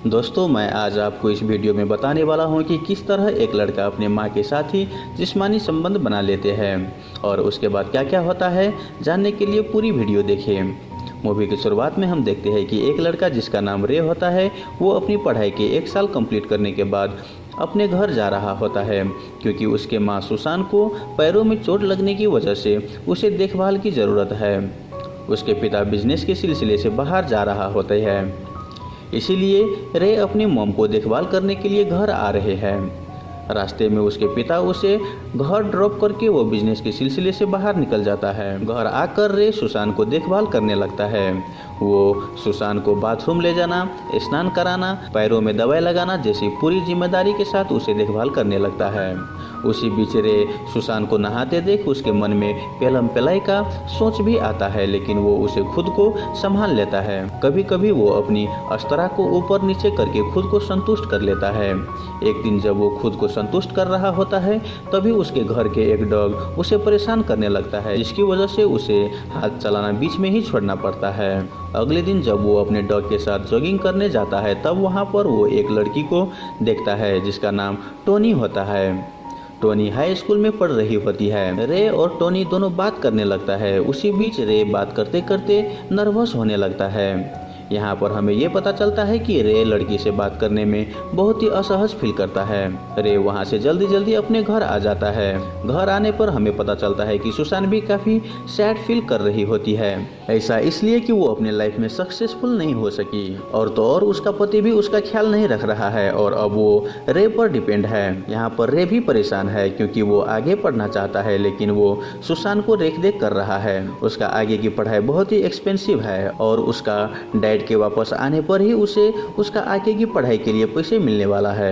दोस्तों, मैं आज आपको इस वीडियो में बताने वाला हूं कि किस तरह एक लड़का अपने मां के साथ ही जिस्मानी संबंध बना लेते हैं और उसके बाद क्या क्या होता है। जानने के लिए पूरी वीडियो देखें। मूवी की शुरुआत में हम देखते हैं कि एक लड़का जिसका नाम रे होता है, वो अपनी पढ़ाई के 1 साल कंप्लीट करने के बाद अपने घर जा रहा होता है, क्योंकि उसके माँ सुसान को पैरों में चोट लगने की वजह से उसे देखभाल की ज़रूरत है। उसके पिता बिजनेस के सिलसिले से बाहर जा रहा होता है, इसीलिए रे अपनी मॉम को देखभाल करने के लिए घर आ रहे हैं। रास्ते में उसके पिता उसे घर ड्रॉप करके वो बिजनेस के सिलसिले से बाहर निकल जाता है। घर आकर रे सुसान को देखभाल करने लगता है। वो सुसान को बाथरूम ले जाना, स्नान कराना, पैरों में दवाई लगाना जैसी पूरी जिम्मेदारी के साथ उसे देखभाल करने लगता है। उसी बीच रे सुसान को नहाते देख उसके मन में पेलम पेलाई का सोच भी आता है, लेकिन वो उसे खुद को संभाल लेता है। कभी कभी वो अपनी अस्तरा को ऊपर नीचे करके खुद को संतुष्ट कर लेता है। एक दिन जब वो खुद को संतुष्ट कर रहा होता है, तभी उसके घर के एक डॉग उसे परेशान करने लगता है, जिसकी वजह से उसे हाथ चलाना बीच में ही छोड़ना पड़ता है। अगले दिन जब वो अपने डॉग के साथ जॉगिंग करने जाता है, तब वहाँ पर वो एक लड़की को देखता है जिसका नाम टोनी होता है। टोनी हाई स्कूल में पढ़ रही होती है। रे और टोनी दोनों बात करने लगता है। उसी बीच रे बात करते करते नर्वस होने लगता है। यहाँ पर हमें ये पता चलता है कि रे लड़की से बात करने में बहुत ही असहज फील करता है। रे वहाँ से जल्दी जल्दी अपने घर आ जाता है। घर आने पर हमें पता चलता है कि सुसान भी काफ़ी सैड फील कर रही होती है। ऐसा इसलिए कि वो अपने लाइफ में सक्सेसफुल नहीं हो सकी, और तो और उसका पति भी उसका ख्याल नहीं रख रहा है और अब वो रे पर डिपेंड है। यहाँ पर रे भी परेशान है, क्योंकि वो आगे पढ़ना चाहता है, लेकिन वो सुसान को देख देख कर रहा है। उसका आगे की पढ़ाई बहुत ही एक्सपेंसिव है और उसका डैड के वापस आने पर ही उसे उसका आगे की पढ़ाई के लिए पैसे मिलने वाला है।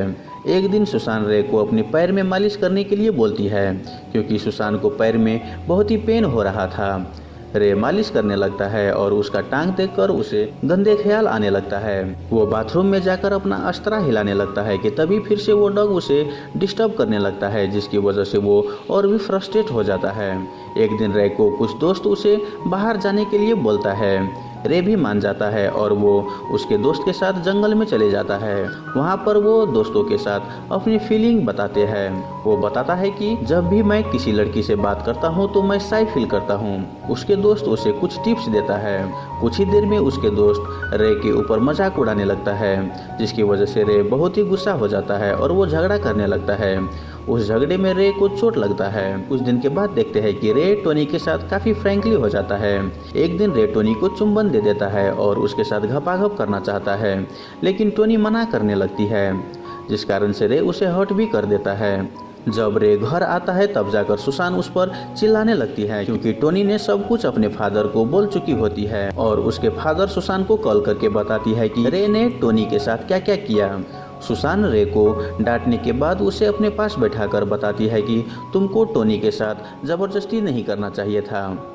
एक दिन सुसान रे को अपने पैर में मालिश करने के लिए बोलती है, क्योंकि सुसान को पैर में बहुत ही पेन हो रहा था। रे मालिश करने लगता है और उसका टांग देखकर उसे गंदे ख्याल आने लगता है। वो बाथरूम में जाकर अपना अस्तरा हिलाने लगता है कि तभी फिर से वो डॉग उसे डिस्टर्ब करने लगता है, जिसकी वजह से वो और भी फ्रस्ट्रेट हो जाता है। एक दिन रे को कुछ दोस्त उसे बाहर जाने के लिए बोलता है। रे भी मान जाता है और वो उसके दोस्त के साथ जंगल में चले जाता है। वहाँ पर वो दोस्तों के साथ अपनी फीलिंग बताते हैं। वो बताता है कि जब भी मैं किसी लड़की से बात करता हूँ तो मैं शाय फील करता हूँ। उसके दोस्त उसे कुछ टिप्स देता है। कुछ ही देर में उसके दोस्त रे के ऊपर मजाक उड़ाने लगता है, जिसकी वजह से रे बहुत ही गुस्सा हो जाता है और वो झगड़ा करने लगता है। उस झगड़े में रे को चोट लगता है। कुछ दिन के बाद देखते हैं कि रे टोनी के साथ काफ़ी फ्रैंकली हो जाता है। एक दिन रे टोनी को चुंबन दे देता है और उसके साथ घपाघप करना चाहता है, लेकिन टोनी मना करने लगती है, जिस कारण से रे उसे हर्ट भी कर देता है। जब रे घर आता है तब जाकर सुसान उस पर चिल्लाने लगती है, क्योंकि टोनी ने सब कुछ अपने फादर को बोल चुकी होती है और उसके फादर सुसान को कॉल करके बताती है कि रे ने टोनी के साथ क्या क्या किया। सुसान रे को डांटने के बाद उसे अपने पास बैठाकर बताती है कि तुमको टोनी के साथ ज़बरदस्ती नहीं करना चाहिए था।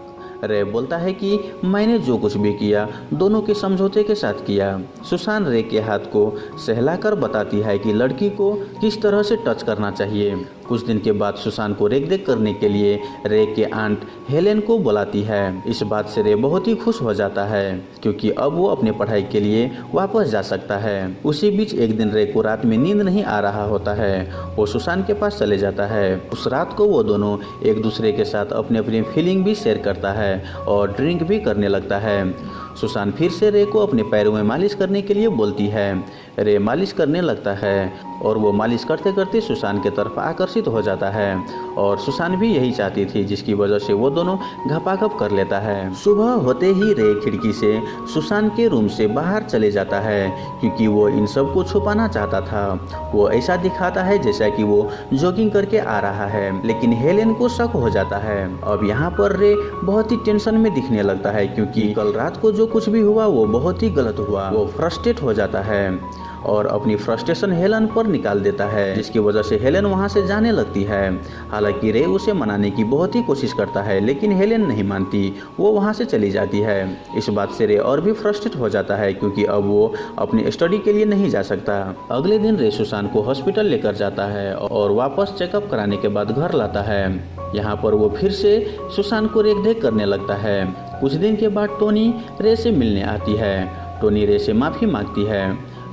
रे बोलता है कि मैंने जो कुछ भी किया दोनों के समझौते के साथ किया। सुसान रे के हाथ को सहलाकर बताती है कि लड़की को किस तरह से टच करना चाहिए। कुछ दिन के बाद सुसान को रेख देख करने के लिए रे के आंट हेलेन को बुलाती है। इस बात से रे बहुत ही खुश हो जाता है, क्योंकि अब वो अपने पढ़ाई के लिए वापस जा सकता है। उसी बीच एक दिन रे को रात में नींद नहीं आ रहा होता है। वो सुसान के पास चले जाता है। उस रात को वो दोनों एक दूसरे के साथ अपने अपनी फीलिंग भी शेयर करता है और ड्रिंक भी करने लगता है। सुसान फिर से रे को अपने पैरों में मालिश करने के लिए बोलती है। रे मालिश करने लगता है और वो मालिश करते करते सुसान के तरफ आकर्षित हो जाता है और सुसान भी यही चाहती थी, जिसकी वजह से वो दोनों घपाघप कर लेता है। सुबह होते ही रे खिड़की से सुसान के रूम से बाहर चले जाता है, क्योंकि वो इन सब को छुपाना चाहता था। वो ऐसा दिखाता है जैसा कि वो जॉगिंग करके आ रहा है, लेकिन हेलेन को शक हो जाता है। अब यहाँ पर रे बहुत ही टेंशन में दिखने लगता है, क्योंकि कल रात को जो कुछ भी हुआ वो बहुत ही गलत हुआ। वो फ्रस्ट्रेट हो जाता है और अपनी फ्रस्ट्रेशन हेलन पर निकाल देता है, जिसकी वजह से हेलन वहां से जाने लगती है। हालांकि रे उसे मनाने की बहुत ही कोशिश करता है, लेकिन हेलन नहीं मानती। वो वहां से चली जाती है। इस बात से रे और भी फ्रस्ट्रेट हो जाता है, क्योंकि अब वो अपनी स्टडी के लिए नहीं जा सकता। अगले दिन रे सुसान को हॉस्पिटल लेकर जाता है और वापस चेकअप कराने के बाद घर लाता है। यहाँ पर वो फिर से सुसान को रेख देख करने लगता है। कुछ दिन के बाद टोनी रे से मिलने आती है। टोनी रे से माफ़ी मांगती है।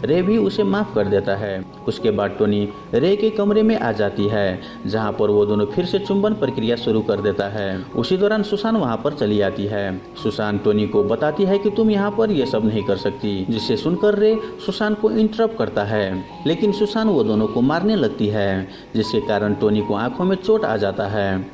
रे भी उसे माफ़ कर देता है। उसके बाद टोनी रे के कमरे में आ जाती है, जहाँ पर वो दोनों फिर से चुंबन प्रक्रिया शुरू कर देता है। उसी दौरान सुसान वहाँ पर चली आती है। सुसान टोनी को बताती है कि तुम यहाँ पर ये सब नहीं कर सकती, जिसे सुनकर रे सुसान को इंटरप्ट करता है, लेकिन सुसान वो दोनों को मारने लगती है, जिसके कारण टोनी को आंखों में चोट आ जाता है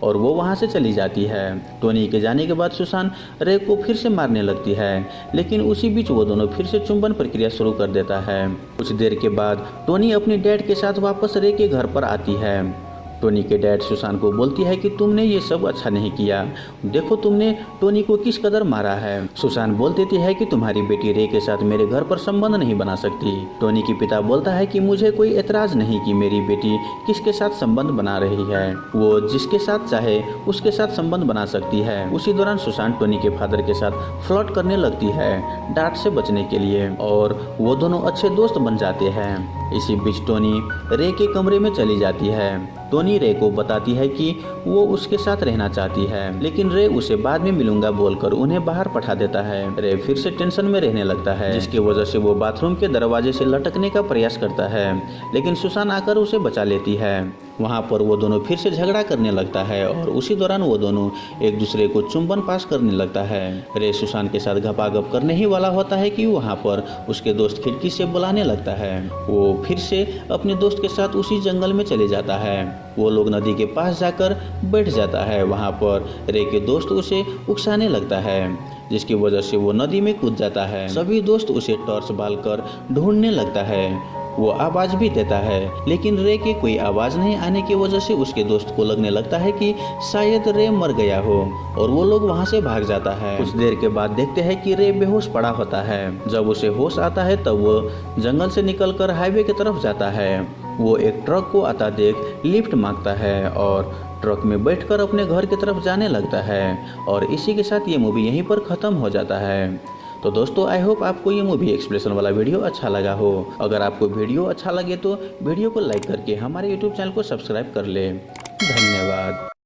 और वो वहाँ से चली जाती है। टोनी के जाने के बाद सुसान रे को फिर से मारने लगती है, लेकिन उसी बीच वो दोनों फिर से चुंबन प्रक्रिया शुरू कर देता है। कुछ देर के बाद टोनी अपनी डैड के साथ वापस रे के घर पर आती है। टोनी के डैड सुसान को बोलती है कि तुमने ये सब अच्छा नहीं किया, देखो तुमने टोनी को किस कदर मारा है। सुसान बोल देती है कि तुम्हारी बेटी रे के साथ मेरे घर पर संबंध नहीं बना सकती। टोनी की पिता बोलता है कि मुझे कोई एतराज नहीं कि मेरी बेटी किसके साथ संबंध बना रही है, वो जिसके साथ चाहे उसके साथ संबंध बना सकती है। उसी दौरान सुसान टोनी के फादर के साथ फ्लर्ट करने लगती है डांट से बचने के लिए, और वो दोनों अच्छे दोस्त बन जाते हैं। इसी बीच टोनी रे के कमरे में चली जाती है। टोनी रे को बताती है कि वो उसके साथ रहना चाहती है, लेकिन रे उसे बाद में मिलूंगा बोलकर उन्हें बाहर पठा देता है। रे फिर से टेंशन में रहने लगता है, जिसकी वजह से वो बाथरूम के दरवाजे से लटकने का प्रयास करता है, लेकिन सुसान आकर उसे बचा लेती है। वहाँ पर वो दोनों फिर से झगड़ा करने लगता है और उसी दौरान वो दोनों एक दूसरे को चुंबन पास करने लगता है। रे सुसान के साथ घपाघप करने ही वाला होता है कि वहाँ पर उसके दोस्त खिड़की से बुलाने लगता है। वो फिर से अपने दोस्त के साथ उसी जंगल में चले जाता है। वो लोग नदी के पास जाकर बैठ जाता है। वहाँ पर रे के दोस्त उसे उकसाने लगता है, जिसकी वजह से वो नदी में कूद जाता है। सभी दोस्त उसे टॉर्च बालकर ढूंढने लगता है। वो आवाज भी देता है, लेकिन रे के कोई आवाज नहीं आने की वजह से उसके दोस्त को लगने लगता है कि शायद रे मर गया हो, और वो लोग वहाँ से भाग जाता है। कुछ देर के बाद देखते हैं कि रे बेहोश पड़ा होता है। जब उसे होश आता है तब वो जंगल से निकलकर हाईवे की तरफ जाता है। वो एक ट्रक को आता देख लिफ्ट मांगता है और ट्रक में बैठकर अपने घर की तरफ जाने लगता है। और इसी के साथ ये मूवी यहीं पर ख़त्म हो जाता है। तो दोस्तों, आई होप आपको ये मूवी एक्सप्लेनेशन वाला वीडियो अच्छा लगा हो। अगर आपको वीडियो अच्छा लगे तो वीडियो को लाइक करके हमारे यूट्यूब चैनल को सब्सक्राइब कर ले। धन्यवाद।